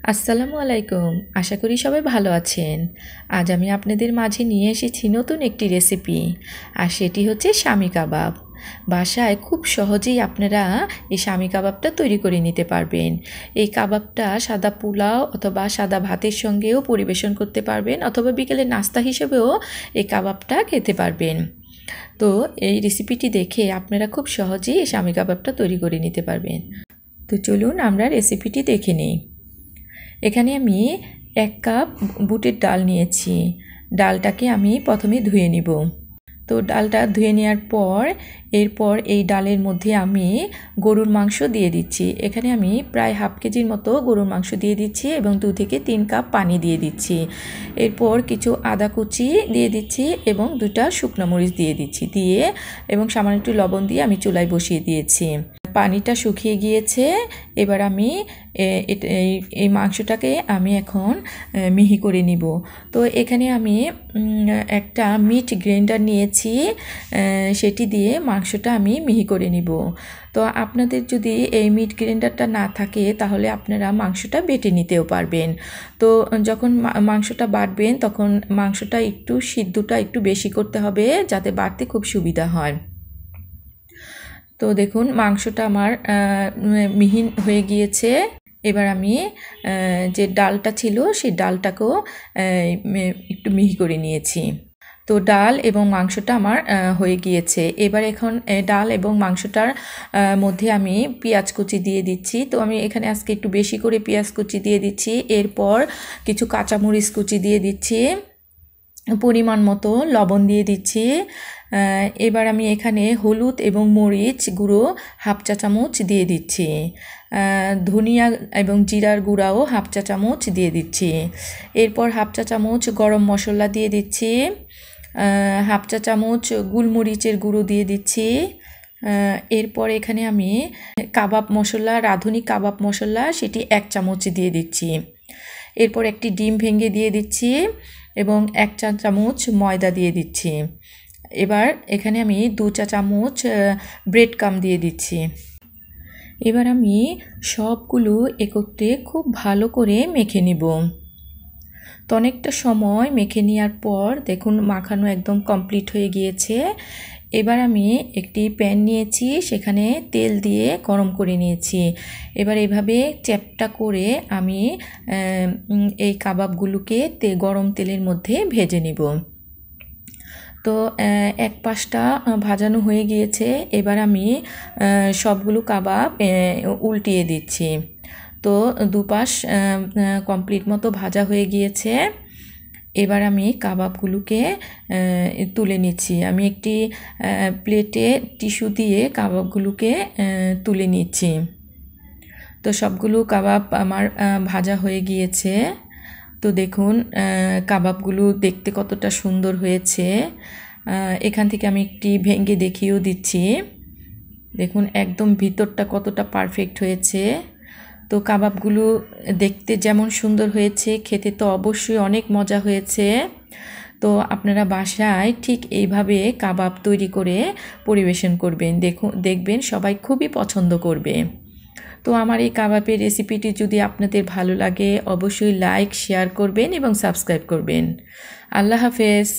আসসালামু আলাইকুম। আশা করি সবাই ভালো আছেন। আজ আমি আপনাদের মাঝে নিয়ে এসেছি নতুন একটি রেসিপি, আর সেটি হচ্ছে শামি কাবাব। বাসায় খুব সহজেই আপনারা এই শামি কাবাবটা তৈরি করে নিতে পারবেন। এই কাবাবটা সাদা পোলাও অথবা সাদা ভাতের সঙ্গেও পরিবেশন করতে পারবেন, অথবা বিকেলের নাস্তা হিসেবেও এই কাবাবটা খেতে পারবেন। তো এই রেসিপিটি দেখে আপনারা খুব সহজেই এই শামি কাবাবটা তৈরি করে নিতে পারবেন। তো চলুন আমরা রেসিপিটি দেখে নিই। এখানে আমি 1 কাপ বুটের ডাল নিয়েছি। ডালটাকে আমি প্রথমে ধুয়ে নিব। তো ডালটা ধুয়ে নেওয়ার পর এরপর এই ডালের মধ্যে আমি গরুর মাংস দিয়ে দিচ্ছি। এখানে আমি প্রায় হাফ কেজির মতো গরুর মাংস দিয়ে দিচ্ছি এবং 2 থেকে 3 কাপ পানি দিয়ে দিচ্ছি। এরপর কিছু আদা কুচি দিয়ে দিচ্ছি এবং 2টা শুকনো মরিচ দিয়ে দিচ্ছি, দিয়ে এবং সামান্য একটু লবণ দিয়ে আমি চুলায় বসিয়ে দিয়েছি। পানিটা শুকিয়ে গিয়েছে। এবার আমি এই মাংসটাকে আমি এখন মিহি করে নিব। তো এখানে আমি একটা মিট গ্রাইন্ডার নিয়েছি, সেটি দিয়ে মাংসটা আমি মিহি করে নিব। তো আপনাদের যদি এই মিট গ্রাইন্ডারটা না থাকে তাহলে আপনারা মাংসটা বেটে নিতেও পারবেন। তো যখন মাংসটা বাটবেন তখন মাংসটা সিদ্ধটা একটু বেশি করতে হবে, যাতে বাটতে খুব সুবিধা হয়। তো দেখুন মাংসটা আমার মিহি হয়ে গিয়েছে। এবার আমি যে ডালটা ছিল সেই ডালটাকেও একটু মিহি করে নিয়েছি। তো ডাল এবং মাংসটা আমার হয়ে গিয়েছে। এবার এখন ডাল এবং মাংসটার মধ্যে আমি পেঁয়াজ কুচি দিয়ে দিচ্ছি। তো আমি এখানে আজকে একটু বেশি করে পেঁয়াজ কুচি দিয়ে দিচ্ছি। এরপর কিছু কাঁচামরিচ কুচি দিয়ে দিচ্ছি, পরিমাণ মতো লবণ দিয়ে দিচ্ছি। এবার আমি এখানে হলুদ এবং মরিচ গুঁড়ো হাফ চা চামচ দিয়ে দিচ্ছি। ধনিয়া এবং জিরার গুঁড়াও হাফ চা চামচ দিয়ে দিচ্ছি। এরপর হাফ চা চামচ গরম মশলা দিয়ে দিচ্ছি, হাফ চা চামচ গোলমরিচের গুঁড়ো দিয়ে দিচ্ছি। এরপর এখানে আমি কাবাব মশলা, রাঁধুনি কাবাব মশলা, সেটি 1 চামচ দিয়ে দিচ্ছি। এরপর একটি ডিম ভেঙে দিয়ে দিচ্ছি এবং 1 চা চামচ ময়দা দিয়ে দিচ্ছি। এবার এখানে আমি 2 চা চামচ ব্রেড ক্রাম্ব দিয়ে দিচ্ছি। এবার আমি সবগুলো একত্রে খুব ভালো করে মেখে নিব। তো অনেকটা সময় মেখে নেওয়ার পর দেখুন মাখানো একদম কমপ্লিট হয়ে গিয়েছে। এবার আমি একটি প্যান নিয়েছি, সেখানে তেল দিয়ে গরম করে নিয়েছি। এবার এভাবে চ্যাপটা করে আমি এই কাবাবগুলোকে গরম তেলের মধ্যে ভেজে নিব। তো এক পাশটা ভাজানো হয়ে গিয়েছে। এবার আমি সবগুলো কাবাব উল্টিয়ে দিচ্ছি। তো দুপাশ কমপ্লিট মতো ভাজা হয়ে গিয়েছে। এবার আমি কাবাবগুলোকে তুলে নিচ্ছি। আমি একটি প্লেটে টিস্যু দিয়ে কাবাবগুলোকে তুলে নিচ্ছি। তো সবগুলো কাবাব আমার ভাজা হয়ে গিয়েছে। তো দেখুন কাবাবগুলো দেখতে কতটা সুন্দর হয়েছে। এখান থেকে আমি একটি ভেঙে দেখিয়েও দিচ্ছি। দেখুন একদম ভিতরটা কতটা পারফেক্ট হয়েছে। তো কাবাবগুলো দেখতে যেমন সুন্দর হয়েছে, খেতে তো অবশ্যই অনেক মজা হয়েছে। তো আপনারা বাসায় ঠিক এইভাবে কাবাব তৈরি করে পরিবেশন করবেন, দেখবেন সবাই খুবই পছন্দ করবে। তো আমার এই কাবাবের রেসিপিটি যদি আপনাদের ভালো লাগে অবশ্যই লাইক, শেয়ার করবেন এবং সাবস্ক্রাইব করবেন। আল্লাহ হাফেজ।